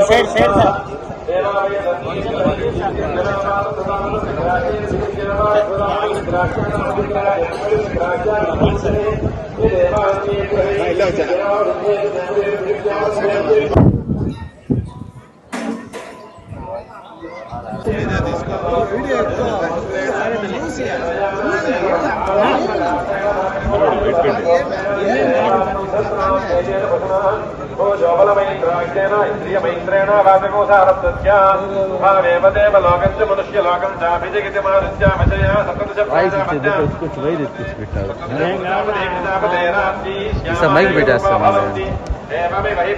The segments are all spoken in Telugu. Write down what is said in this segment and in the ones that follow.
సైడ్ జోబలమైంద్రాజ్ఞేన ఇంద్రియమైంద్రేణ వాచకోసారస్య భావేవదేవ లోకం చ మనుష్యలోకం చాభిజగతి మారుత్యామచయా సప్తదశ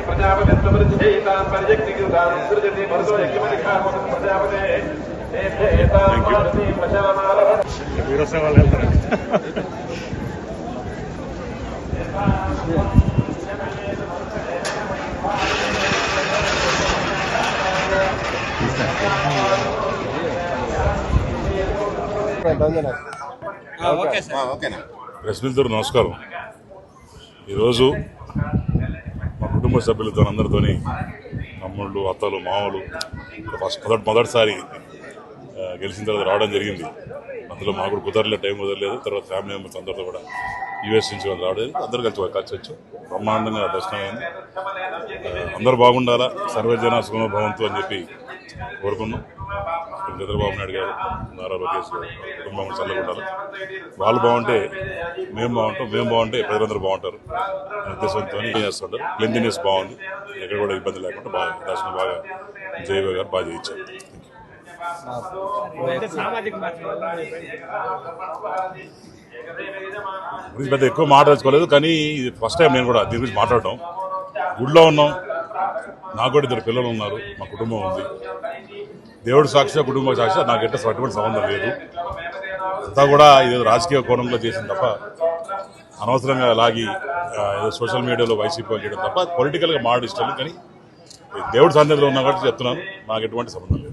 ప్రజాపతిత్వమృద్ధేతాం పరిజక్తికృతాం సృజతి మరుతో యజ్ఞమధికారం ప్రజాపతే ప్రశ్నితుడు నమస్కారం. ఈరోజు మా కుటుంబ సభ్యులతో అందరితోని తమ్ముళ్ళు, అత్తలు, మామూలు మొదటిసారి గెలిచిన తర్వాత రావడం జరిగింది. అందులో మాకు కూడా కుదరలేదు, టైం కుదరలేదు. తర్వాత ఫ్యామిలీ మెంబర్స్ అందరితో కూడా యూఎస్ నుంచి రావడం అందరూ కలిసి వచ్చాం. బ్రహ్మాండంగా దర్శనం అయింది. అందరూ బాగుండాలా, సర్వజన సుఖనో భవంతు అని చెప్పి కోరుకున్నాం. చంద్రబాబు నాయుడు గారు, నారా లోకేష్ గారు కుటుంబం చల్లగుండాలి. వాళ్ళు బాగుంటే మేము బాగుంటాం, మేము బాగుంటే ప్రజలందరూ బాగుంటారు ఉద్దేశంతో చేస్తుంటారు. క్లీన్లీనెస్ బాగుంది, ఎక్కడ కూడా ఇబ్బంది లేకుండా బాగా దర్శనం బాగా జయవ గారు బాగా చేయించారు. పెద్ద ఎక్కువ మాట్లాడుకోలేదు, కానీ ఇది ఫస్ట్ టైం నేను కూడా దీని గురించి మాట్లాడటం. గుడిలో ఉన్నాం, నాకు కూడా 2 పిల్లలు ఉన్నారు, మా కుటుంబం ఉంది. దేవుడు సాక్షిగా, కుటుంబ సాక్షిగా నాకు ఎట్లా అటువంటి సంబంధం లేదు. అంతా కూడా ఇదేదో రాజకీయ కోణంలో చేసింది తప్ప, అనవసరంగా లాగి ఏదో సోషల్ మీడియాలో వైసీపీ చేయడం తప్ప పొలిటికల్గా మాట్లాడి ఇష్టం. కానీ దేవుడి సన్నిధిలో ఉన్నా కాబట్టి చెప్తున్నాను, నాకు ఎటువంటి సంబంధం లేదు.